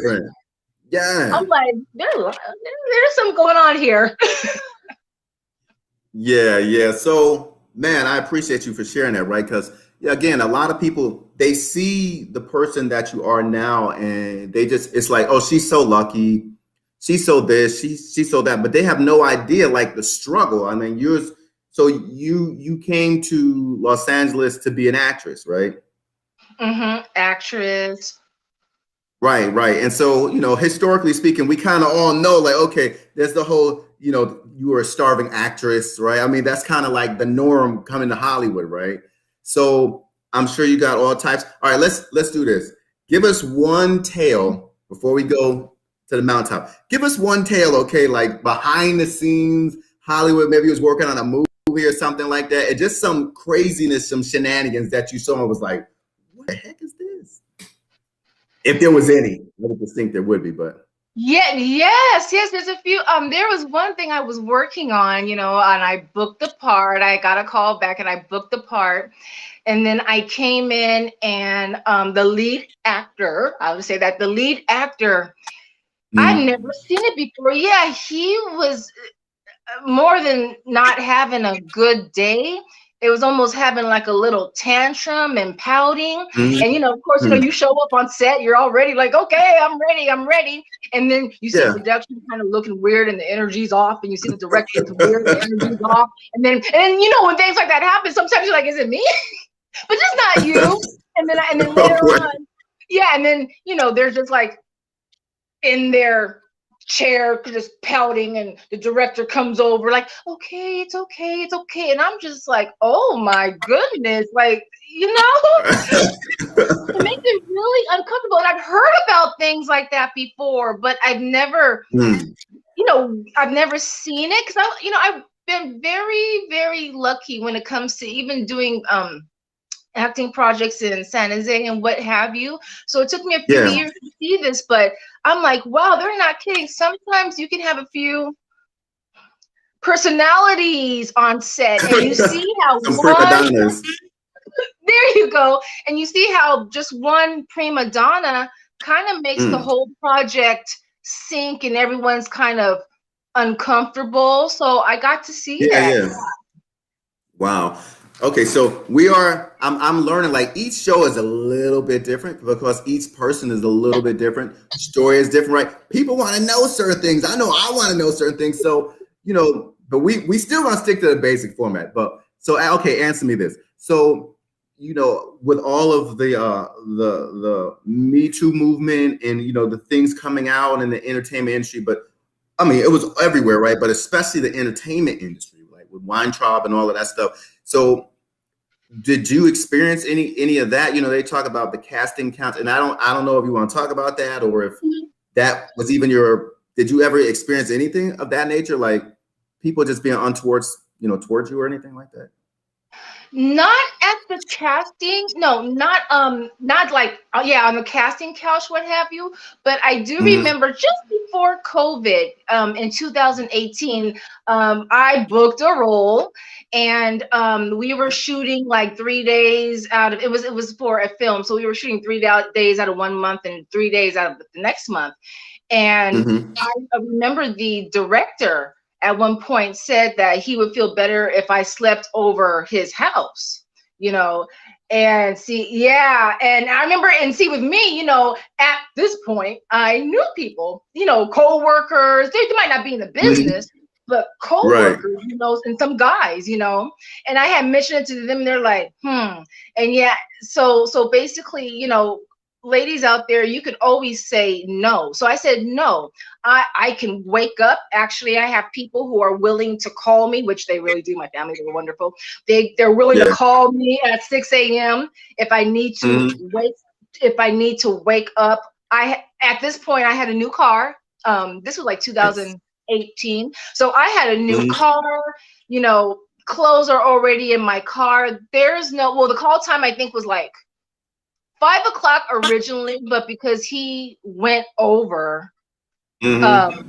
different. Yeah. I'm like, there's something going on here. Yeah. So, man, I appreciate you for sharing that, right? Because, yeah, again, a lot of people, they see the person that you are now and they just, it's like, oh, she's so lucky. She's so this, she's so that, but they have no idea like the struggle. I mean, so you came to Los Angeles to be an actress, right? Actress. Right. And so, historically speaking, we kind of all know, like, okay, there's the whole, you were a starving actress, right? I mean, that's kind of like the norm coming to Hollywood, right? So I'm sure you got all types. All right, let's do this. Give us one tale before we go to the mountaintop. Give us one tale, okay, like behind the scenes, Hollywood, maybe he was working on a movie or something like that, and just some craziness, some shenanigans that you saw and was like, what the heck is this? If there was any, I would just think there would be, but. Yes, there's a few. There was one thing I was working on, and I booked the part. I got a call back and I booked the part. And then I came in and the lead actor, I would say that the lead actor, I'd never seen it before. Yeah, he was more than not having a good day. It was almost having like a little tantrum and pouting. And, of course, you show up on set, you're already like, okay, I'm ready. And then you see production kind of looking weird and the energy's off, and you see the director looking weird, the energy's off. And then, when things like that happen, sometimes you're like, is it me? But just not you. And then later on, and then, they're just like in their chair just pouting, and the director comes over like, okay, it's okay. And I'm just like, oh my goodness, like, it makes it really uncomfortable. And I've heard about things like that before, but I've never, I've never seen it, because I've been very, very lucky when it comes to even doing acting projects in San Jose and what have you. So it took me a few years to see this, but I'm like, wow, they're not kidding. Sometimes you can have a few personalities on set, and you see how there you go. And you see how just one prima donna kind of makes the whole project sink, and everyone's kind of uncomfortable. So I got to see that. Yeah. Wow. Okay, so I'm learning, like, each show is a little bit different because each person is a little bit different. Story is different, right? People want to know certain things. I know I want to know certain things. So, but we still want to stick to the basic format. But so, okay, answer me this. So, with all of the Me Too movement and, the things coming out in the entertainment industry, but I mean, it was everywhere, right? But especially the entertainment industry, like with Weintraub and all of that stuff. So did you experience any of that? They talk about the casting counts, and I don't know if you want to talk about that, or if that was even did you ever experience anything of that nature? Like people just being untoward, towards you or anything like that? Not at the casting, no, not like on the casting couch, what have you. But I do remember just before COVID, in 2018, I booked a role, and we were shooting like 3 days out of it was for a film, so we were shooting 3 days out of 1 month and 3 days out of the next month. And I remember the director at one point said that he would feel better if I slept over his house, and and I remember, and see, with me, at this point, I knew people, co-workers, they might not be in the business, but co-workers, and some guys, and I had mentioned it to them, and they're like, and so basically, ladies out there, you could always say no. So I said no. I can wake up. Actually, I have people who are willing to call me, which they really do. My families are wonderful. They're willing to call me at 6 a.m. if I need to wake up. At this point I had a new car. This was like 2018. So I had a new car. Clothes are already in my car. The call time I think was like 5 o'clock originally, but because he went over, and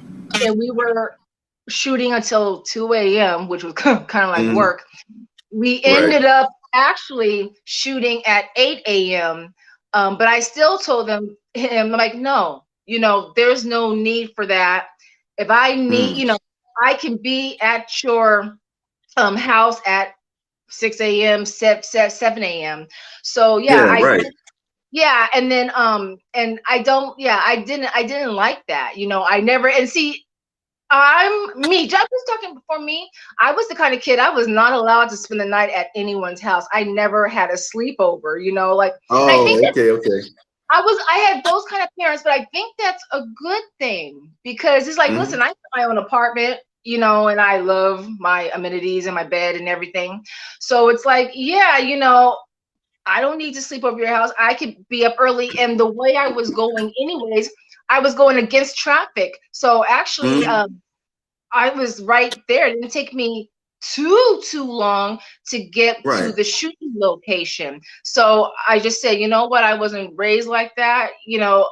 we were shooting until 2 a.m., which was kind of like work, we ended up actually shooting at 8 a.m. But I still told him, I'm like, no, You know, there's no need for that. If I need, you know, I can be at your house at 6 a.m., 7 a.m. So yeah, Yeah, right. yeah, and then and I don't, yeah, I didn't like that. You know, I never, and see, I'm me. Just was talking before me. I was the kind of kid, I was not allowed to spend the night at anyone's house. I never had a sleepover, you know, like, and I think Oh, that okay, okay. I had those kind of parents, but I think that's a good thing because it's like, listen, I have my own apartment, you know, and I love my amenities and my bed and everything. So it's like, yeah, you know, I don't need to sleep over your house. I could be up early. And the way I was going, anyways, I was going against traffic. So actually, I was right there. It didn't take me too long to get to Right. the shooting location. So I just said, you know what, I wasn't raised like that, you know.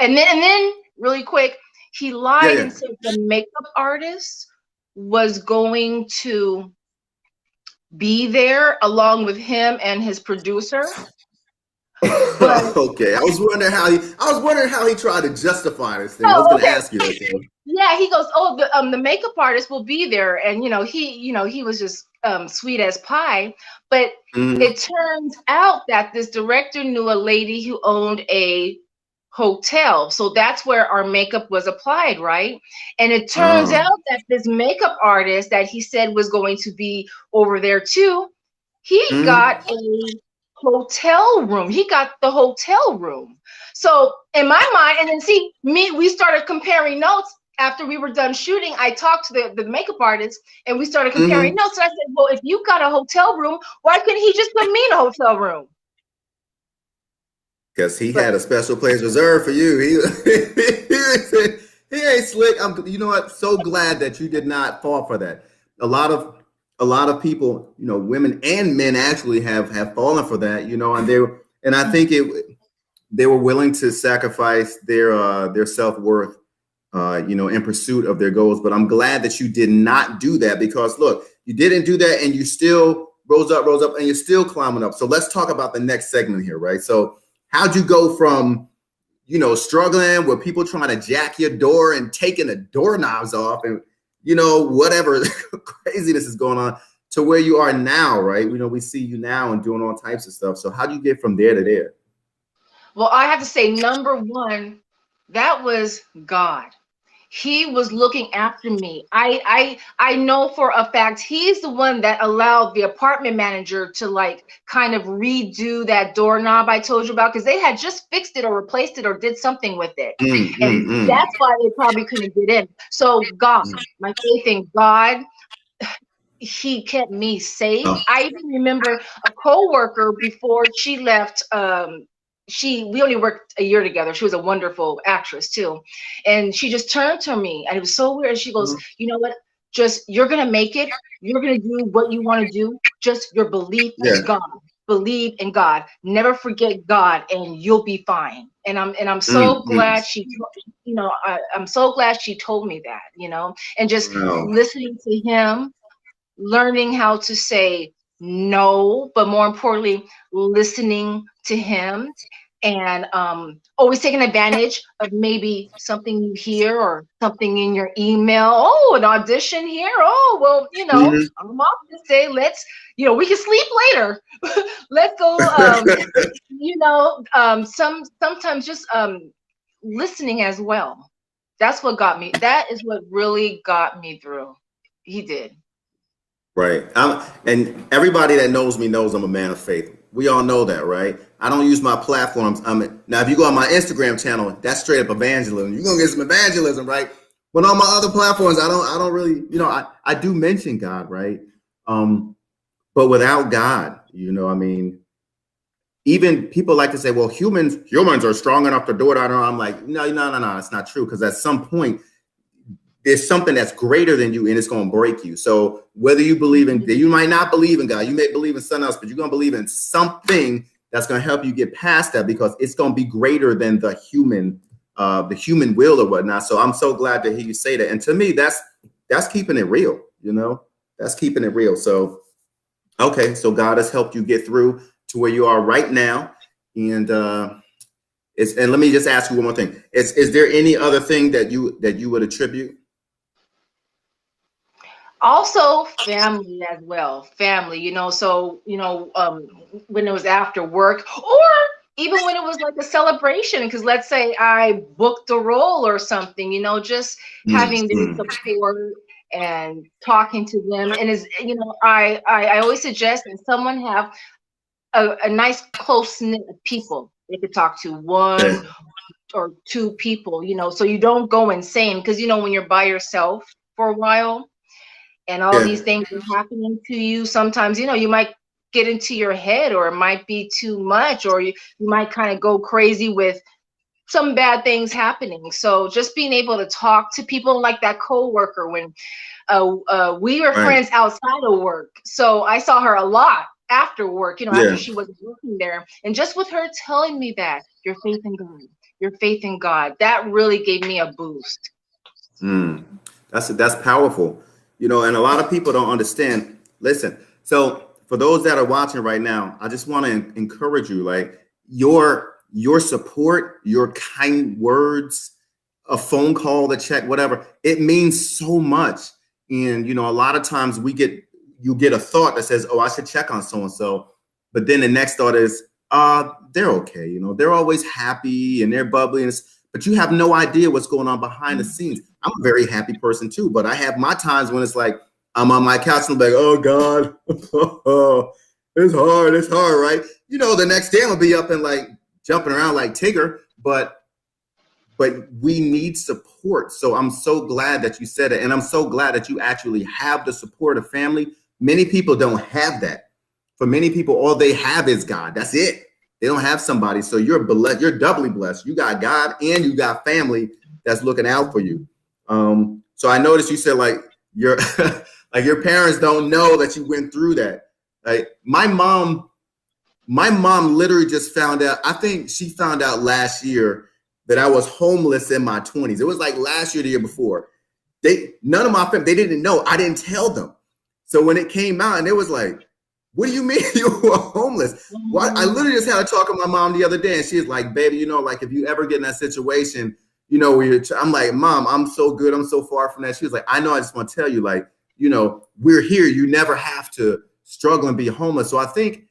And then really quick, he Yeah, lied yeah. and said the makeup artist was going to be there along with him and his producer. But Okay. I was wondering how he tried to justify this thing. I was oh, gonna okay. ask you that. So. Yeah, he goes, "Oh, the makeup artist will be there," and he was just sweet as pie. But Mhm. it turns out that this director knew a lady who owned a hotel, so that's where our makeup was applied, right? And it turns Oh. out that this makeup artist that he said was going to be over there too, he got Mhm. a hotel room. He got the hotel room. So in my mind, and then see me, we started comparing notes after we were done shooting. I talked to the makeup artist and we started comparing Mhm. notes. And I said, well, if you got a hotel room, why couldn't he just put me in a hotel room? Because he But had a special place reserved for you. He ain't slick. You know what? So glad that you did not fall for that. A lot of a lot of people, you know, women and men actually have fallen for that. You know, and I think they were willing to sacrifice their self worth, you know, in pursuit of their goals. But I'm glad that you did not do that because look, you didn't do that, and you still rose up, and you're still climbing up. So let's talk about the next segment here, right? So how'd you go from, you know, struggling with people trying to jack your door and taking the doorknobs off and, you know, whatever craziness is going on to where you are now, right? You know, we see you now and doing all types of stuff. So how do you get from there to there? well, I have to say, number one, that was God. He was looking after me. I know for a fact he's the one that allowed the apartment manager to like kind of redo that doorknob I told you about because they had just fixed it or replaced it or did something with it. And that's why they probably couldn't get in. So God, my faith in God, he kept me safe. Oh. I even remember a coworker before she left. We only worked a year together. She was a wonderful actress too, and she just turned to me, and it was so weird. She goes, "You know what? Just you're gonna make it. You're gonna do what you want to do. Just your belief Yeah. in God. Believe in God. Never forget God, and you'll be fine." And I'm so glad she, I'm so glad she told me that, and just Wow. listening to him, learning how to say no, but more importantly, listening to him, and always taking advantage of maybe something you hear or something in your email. Oh, an audition here. Oh, well, I'm off this day. We can sleep later. Let's go. Sometimes just listening as well. That's what got me. That is what really got me through. He did. Right. And everybody that knows me knows I'm a man of faith. We all know that, right? I don't use my platforms. Now, if you go on my Instagram channel, that's straight up evangelism. You're gonna get some evangelism, right? But on my other platforms, I don't really, I do mention God, right? But without God, I mean, even people like to say, well, humans are strong enough to do it. I don't know. I'm like, no, it's not true. Because at some point, there's something that's greater than you and it's going to break you. So whether you believe in, you might not believe in God, you may believe in something else, but you're going to believe in something that's going to help you get past that because it's going to be greater than the human will or whatnot. So I'm so glad to hear you say that. And to me, that's keeping it real, that's keeping it real. So, okay. So God has helped you get through to where you are right now. And And let me just ask you one more thing. Is there any other thing that you would attribute? Also family as well, family, so when it was after work, or even when it was like a celebration, because let's say I booked a role or something, just having their Mm-hmm. support and talking to them. And I always suggest that someone have a nice close knit of people they could talk to, Okay. one or two people, so you don't go insane, because when you're by yourself for a while and all Yeah. these things are happening to you, sometimes you might get into your head, or it might be too much, or you might kind of go crazy with some bad things happening. So just being able to talk to people, like that coworker, when we were Right. friends outside of work, so I saw her a lot after work, after Yeah. she wasn't working there, and just with her telling me that your faith in God, that really gave me a boost. Mm. That's powerful. And a lot of people don't understand. Listen, so for those that are watching right now, I just want to encourage you, like your support, your kind words, a phone call, to check, whatever, it means so much. And a lot of times you get a thought that says, oh, I should check on so and so, but then the next thought is, they're okay, they're always happy and they're bubbly, but you have no idea what's going on behind the scenes. I'm a very happy person too, but I have my times when it's like I'm on my couch and I'm like, oh God, it's hard, right? The next day I'll be up and like jumping around like Tigger, but we need support. So I'm so glad that you said it, and I'm so glad that you actually have the support of family. Many people don't have that. For many people, all they have is God. That's it. They don't have somebody. So you're blessed. You're doubly blessed. You got God and you got family that's looking out for you. So I noticed you said like your like your parents don't know that you went through that. Like my mom literally just found out. I think she found out last year that I was homeless in my 20s. It was like last year, the year before. None of my family, they didn't know. I didn't tell them. So when it came out, and it was like, what do you mean you were homeless? Well, I literally just had a talk with my mom the other day, and she was like, baby, like if you ever get in that situation, where I'm like, Mom, I'm so good. I'm so far from that. She was like, I know, I just want to tell you, like, we're here. You never have to struggle and be homeless. So I think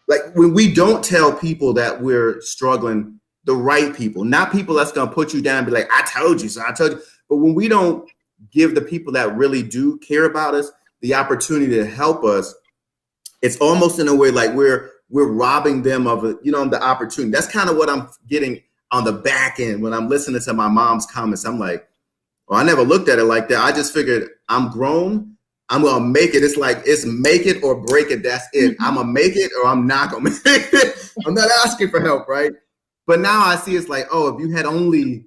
like when we don't tell people that we're struggling, the right people, not people that's going to put you down and be like, I told you, so I told you. But when we don't give the people that really do care about us the opportunity to help us, it's almost in a way like we're robbing them of the opportunity. That's kind of what I'm getting on the back end when I'm listening to my mom's comments. I'm like, well, I never looked at it like that. I just figured I'm grown. I'm going to make it. It's like, it's make it or break it. That's it. I'm going to make it or I'm not going to make it. I'm not asking for help, right? But now I see it's like, oh, if you had only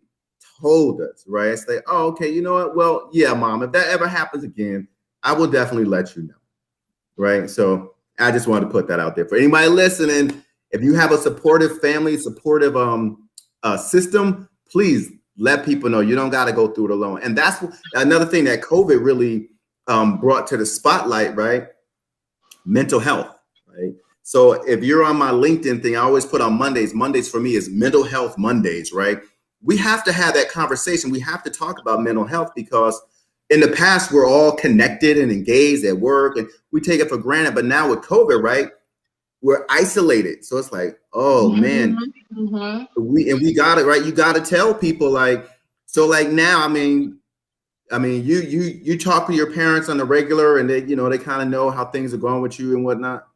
told us, right? It's like, oh, okay, you know what? Well, yeah, Mom, if that ever happens again, I will definitely let you know, right? So I just wanted to put that out there for anybody listening. If you have a supportive family, supportive system, please let people know you don't got to go through it alone. And that's another thing that COVID really brought to the spotlight, right? Mental health, right? So if you're on my LinkedIn thing, I always put on Mondays. Mondays for me is mental health Mondays, right? We have to have that conversation. We have to talk about mental health because in the past, we're all connected and engaged at work and we take it for granted. But now with COVID, right, we're isolated. So it's like, oh man, we got it, right? You got to tell people like, so like now, I mean, you talk to your parents on the regular and they, they kind of know how things are going with you and whatnot.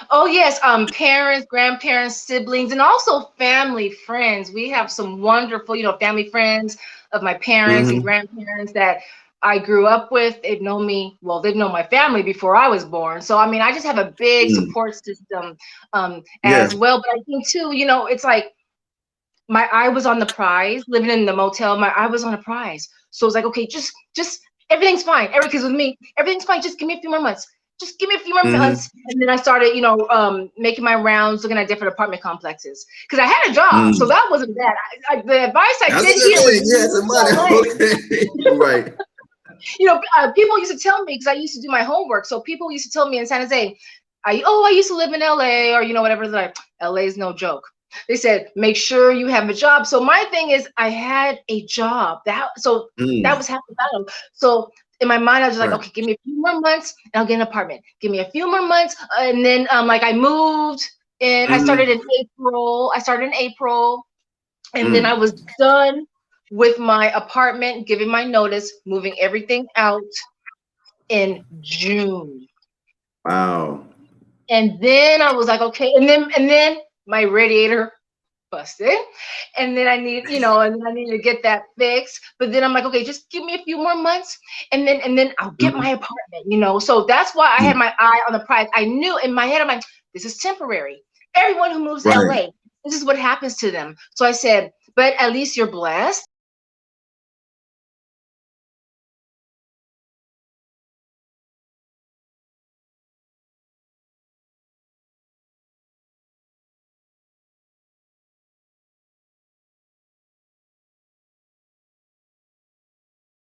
Oh yes, parents, grandparents, siblings, and also family, friends. We have some wonderful, family friends of my parents and grandparents that I grew up with. They've known me, well, they've known my family before I was born. So I mean, I just have a big support system Yeah. as well. But I think too, it's like my eye was on the prize, living in the motel, my eye was on a prize. So it's like, okay, just everything's fine. Eric is with me. Everything's fine. Just give me a few more months. Just give me a few more months. And then I started, making my rounds, looking at different apartment complexes. Because I had a job, so that wasn't bad. The advice I did hear was, okay. Right. People used to tell me, because I used to do my homework. So people used to tell me in San Jose, I used to live in LA or, whatever. Like, LA is no joke. They said, make sure you have a job. So my thing is, I had a job. That was half the battle. So in my mind, I was just like, Right. okay, give me a few more months and I'll get an apartment. Give me a few more months. And then like I moved and I started in April. And then I was done with my apartment, giving my notice, moving everything out in June. Wow. And then I was like, okay. And then my radiator busted. And then I need, and then I need to get that fixed. But then I'm like, okay, just give me a few more months and then I'll get my apartment. So that's why I had my eye on the prize. I knew in my head, I'm like, this is temporary. Everyone who moves to Right. LA, this is what happens to them. So I said, but at least you're blessed.